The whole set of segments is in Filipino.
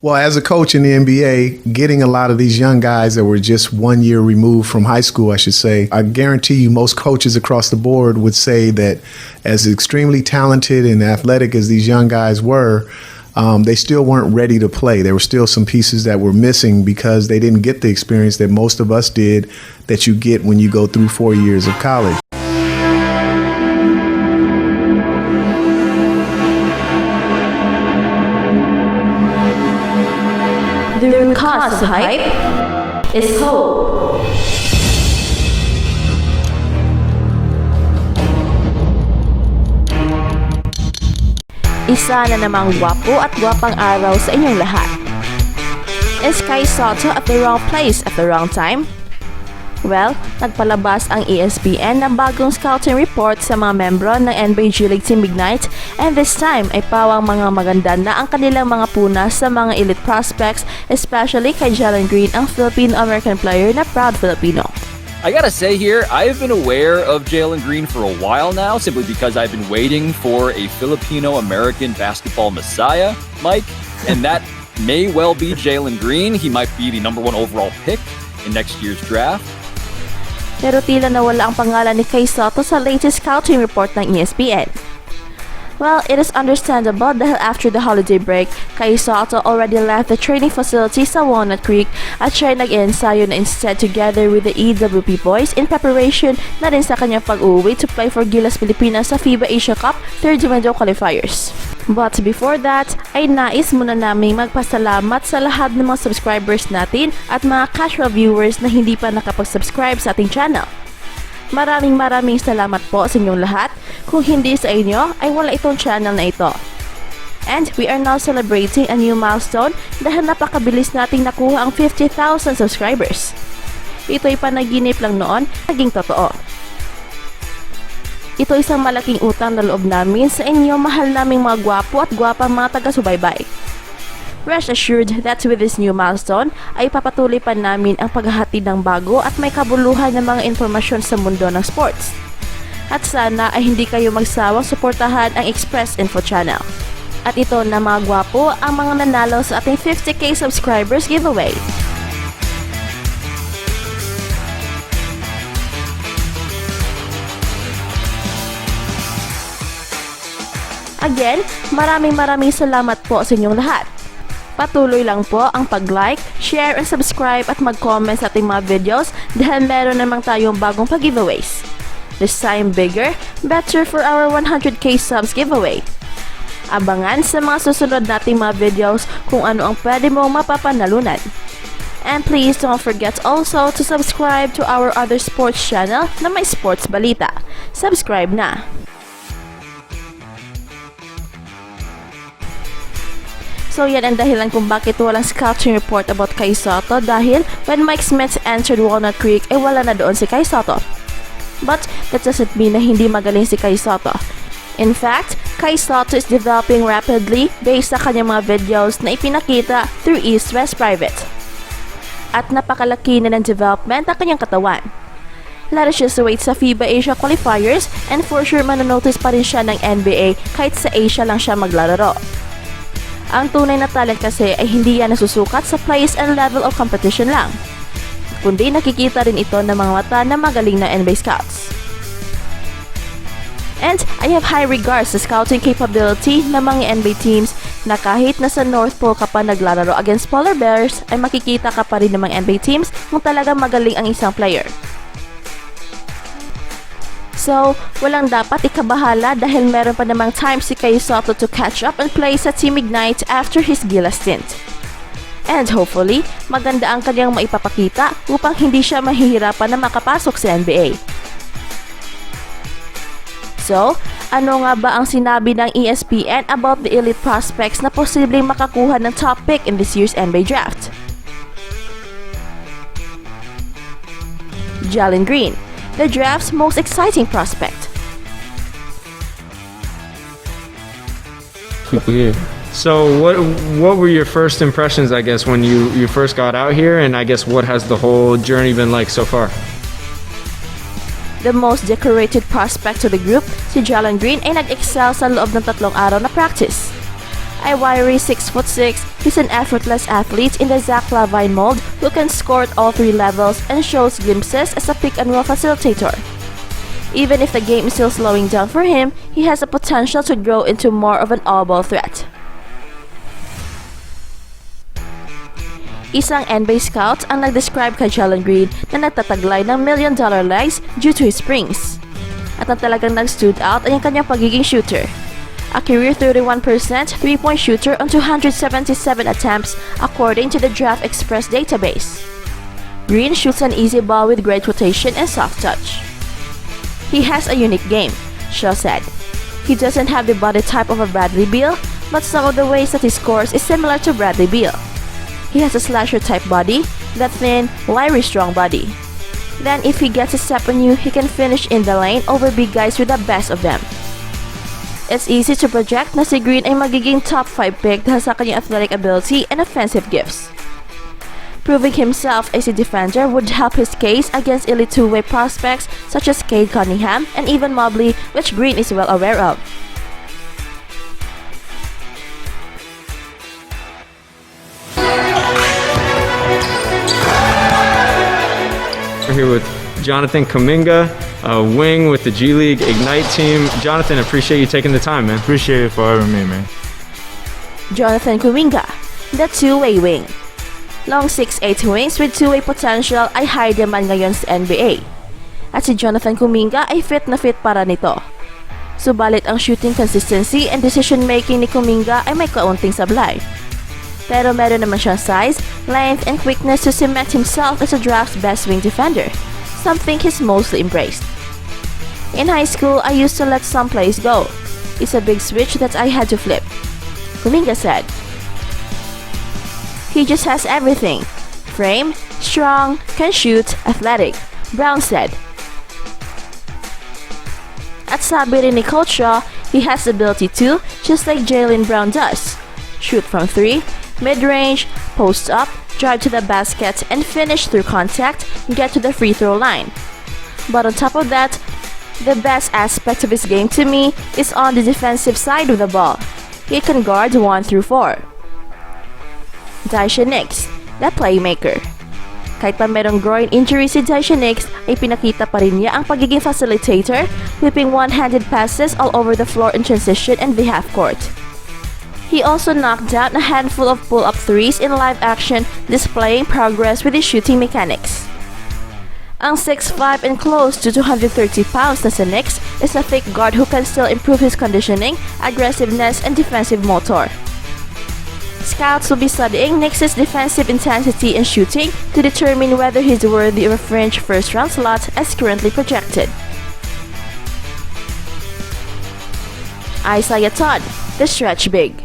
Well, as a coach in the NBA, getting a lot of these young guys that were just 1 year removed from high school, I should say, I guarantee you most coaches across the board would say that as extremely talented and athletic as these young guys were, they still weren't ready to play. There were still some pieces that were missing because they didn't get the experience that most of us did that you get when you go through 4 years of college. The root cause of hype is hope. Isa na namang gwapo at gwapang araw sa inyong lahat. Is Kai Sotto at the wrong place at the wrong time? Well, nagpalabas ang ESPN ng bagong scouting report sa mga membro ng NBA G League Team Ignite, and this time ay pawang mga maganda na ang kanilang mga puna sa mga elite prospects, especially kay Jalen Green, ang Filipino-American player na proud Filipino. I gotta say here, I've been aware of Jalen Green for a while now, simply because I've been waiting for a Filipino-American basketball messiah, Mike, and that may well be Jalen Green. He might be the #1 overall pick in next year's draft. Pero tila nawala ang pangalan ni Kai Sotto sa latest scouting report ng ESPN. Well, it is understandable dahil after the holiday break, Kai Sotto already left the training facility sa Walnut Creek at siya ay nag-ensayo na instead together with the EWP boys in preparation na rin sa kanyang pag-uwi to play for Gilas Pilipinas sa FIBA Asia Cup third window qualifiers. But before that, ay nais muna naming magpasalamat sa lahat ng mga subscribers natin at mga casual viewers na hindi pa nakapag-subscribe sa ating channel. Maraming salamat po sa inyong lahat. Kung hindi sa inyo, ay wala itong channel na ito. And we are now celebrating a new milestone dahil napakabilis nating nakuha ang 50,000 subscribers. Ito'y panaginip lang noon, naging totoo. Ito isang malaking utang na loob namin sa inyo, mahal naming mga gwapo at gwapang mga taga-subaybay. Rest assured that with this new milestone ay papatuloy pa namin ang paghahatid ng bago at may kabuluhan ng mga informasyon sa mundo ng sports. At sana ay hindi kayo magsawang suportahan ang Express Info Channel. At ito na mga gwapo ang mga nanalo sa ating 50k subscribers giveaway. Again, maraming salamat po sa inyong lahat. Patuloy lang po ang pag-like, share, and subscribe at mag-comment sa ating mga videos dahil meron namang tayong bagong pag-giveaways. This time bigger, better for our 100k subs giveaway. Abangan sa mga susunod nating mga videos kung ano ang pwede mong mapapanalunan. And please don't forget also to subscribe to our other sports channel na may sports balita. Subscribe na! So yan ang dahilan kung bakit walang scouting report about Kai Sotto dahil when Mike Smith entered Walnut Creek ay wala na doon si Kai Sotto. But that doesn't mean na hindi magaling si Kai Sotto. In fact, Kai Sotto is developing rapidly based sa kanyang mga videos na ipinakita through East West Private. At napakalaki na ng development ng kanyang katawan. Let us just wait sa FIBA Asia qualifiers and for sure mananotice pa rin siya ng NBA kahit sa Asia lang siya maglalaro. Ang tunay na talent kasi ay hindi yan nasusukat sa place and level of competition lang, kundi nakikita rin ito ng mga mata na magaling na NBA scouts. And I have high regards sa scouting capability ng mga NBA teams na kahit nasa North Pole ka pa naglalaro against Polar Bears ay makikita ka pa rin ng mga NBA teams kung talagang magaling ang isang player. So, walang dapat ikabahala dahil meron pa namang time si Kai Sotto to catch up and play sa Team Ignite after his Gilas stint. And hopefully, maganda ang kanyang maipapakita upang hindi siya mahihirapan na makapasok sa NBA. So, ano nga ba ang sinabi ng ESPN about the elite prospects na posibleng makakuha ng top pick in this year's NBA draft? Jalen Green, the draft's most exciting prospect. Yeah. So what were your first impressions, I guess, when you first got out here, and I guess what has the whole journey been like so far? The most decorated prospect to the group, si Jalen Green ay nag-excel sa loob ng 3 araw na practice. A wiry 6'6", he's an effortless athlete in the Zach Lavine mold who can score at all three levels and shows glimpses as a pick-and-roll facilitator. Even if the game is still slowing down for him, he has the potential to grow into more of an all-ball threat. Isang NBA scout ang nag-describe kay Jalen Green na nagtataglay ng $1 million legs due to his springs. At ang talagang nag-stood out ay ang kanyang pagiging shooter. A career 31% three-point shooter on 277 attempts according to the Draft Express database. Green shoots an easy ball with great rotation and soft touch. He has a unique game, Shaw said. He doesn't have the body type of a Bradley Beal, but some of the ways that he scores is similar to Bradley Beal. He has a slasher type body, that thin, wiry strong body. Then if he gets a step on you, he can finish in the lane over big guys with the best of them. It's easy to project na si Green ay magiging top 5 pick dahil sa kanyang athletic ability and offensive gifts. Proving himself as a defender would help his case against elite two-way prospects such as Cade Cunningham and Evan Mobley, which Green is well aware of. We're here with Jonathan Kuminga, a wing with the G League Ignite team. Jonathan, appreciate you taking the time, man. Appreciate it for having me, man. Jonathan Kuminga, the two-way wing. Long 6'8" wings with two-way potential ay high demand ngayon sa NBA. At si Jonathan Kuminga ay fit na fit para nito. Subalit ang shooting consistency and decision-making ni Kuminga ay may kaunting sablay. Pero meron naman siyang size, length, and quickness to cement himself as a draft's best wing defender, something he's mostly embraced. In high school, I used to let some plays go. It's a big switch that I had to flip. Kuminga said. He just has everything. Frame, strong, can shoot, athletic, Brown said. At sabi rin ni Coach Shaw, he has the ability to, just like Jaylen Brown does, shoot from 3, mid-range, post up, drive to the basket, and finish through contact, get to the free throw line. But on top of that, the best aspect of his game to me is on the defensive side of the ball. He can guard 1 through 4. Daisha Nix, the playmaker. Kahit pa merong groin injury si Daisha Nix, ay pinakita pa rin niya ang pagiging facilitator, whipping one-handed passes all over the floor in transition and the half court. He also knocked down a handful of pull-up threes in live action, displaying progress with his shooting mechanics. Ang 6'5" and close to 230 pounds na si Nix is a thick guard who can still improve his conditioning, aggressiveness, and defensive motor. Scouts will be studying Nix's defensive intensity and shooting to determine whether he's worthy of a fringe first-round slot as currently projected. Isaiah Todd, the stretch big.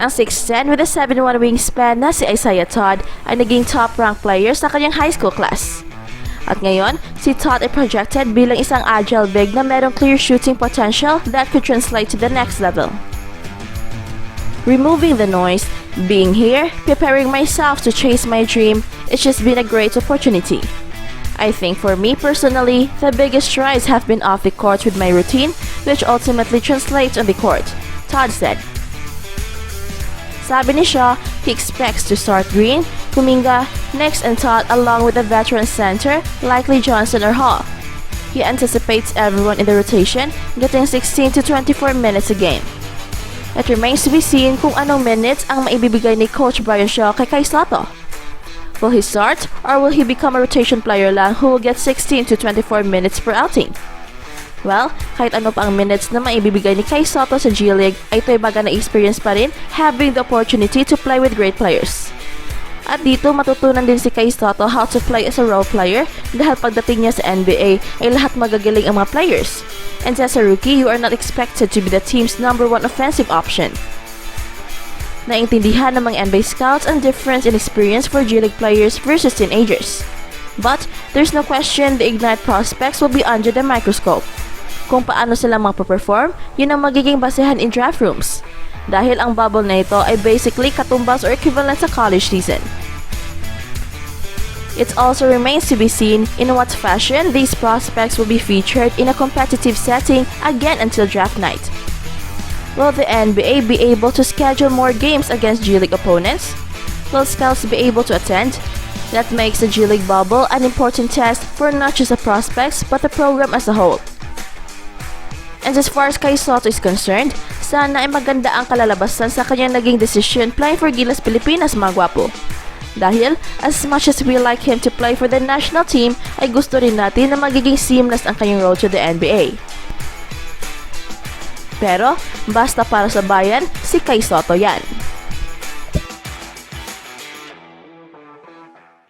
Ang 6'10" with a 7'1" wingspan na si Isaiah Todd ay naging top-ranked player sa kanyang high school class. At ngayon, si Todd ay projected bilang isang agile big na merong clear shooting potential that could translate to the next level. Removing the noise, being here, preparing myself to chase my dream, it's just been a great opportunity. I think for me personally, the biggest strides have been off the court with my routine, which ultimately translates on the court, Todd said. Sabi ni Shaw, he expects to start Green, Kuminga, Nix, and Todd along with a veteran center, likely Johnson or Hall. He anticipates everyone in the rotation getting 16 to 24 minutes a game. It remains to be seen kung anong minutes ang maibibigay ni Coach Brian Shaw kay Kai Sotto. Will he start or will he become a rotation player lang who will get 16 to 24 minutes per outing? Well, kahit ano pa ang minutes na maibibigay ni Kai Sotto sa G League, ay ito'y baga na experience pa rin having the opportunity to play with great players. At dito matutunan din si Kai Sotto how to play as a role player dahil pagdating niya sa NBA ay lahat magagaling ang mga players. And as a rookie, you are not expected to be the team's number 1 offensive option. Naintindihan ng mga NBA scouts ang difference in experience for G League players versus teenagers. But there's no question the Ignite prospects will be under the microscope. Kung paano sila magpa-perform, yun ang magiging basehan in draft rooms. Dahil ang bubble na ito ay basically katumbas or equivalent sa college season. It also remains to be seen in what fashion these prospects will be featured in a competitive setting again until draft night. Will the NBA be able to schedule more games against G League opponents? Will scouts be able to attend? That makes the G League bubble an important test for not just the prospects but the program as a whole. And as far as Kai Sotto is concerned, sana ay maganda ang kalalabasan sa kanyang naging decision playing for Gilas Pilipinas, mga gwapo. Dahil, as much as we like him to play for the national team, ay gusto rin natin na magiging seamless ang kanyang road to the NBA. Pero, basta para sa bayan, si Kai Sotto yan.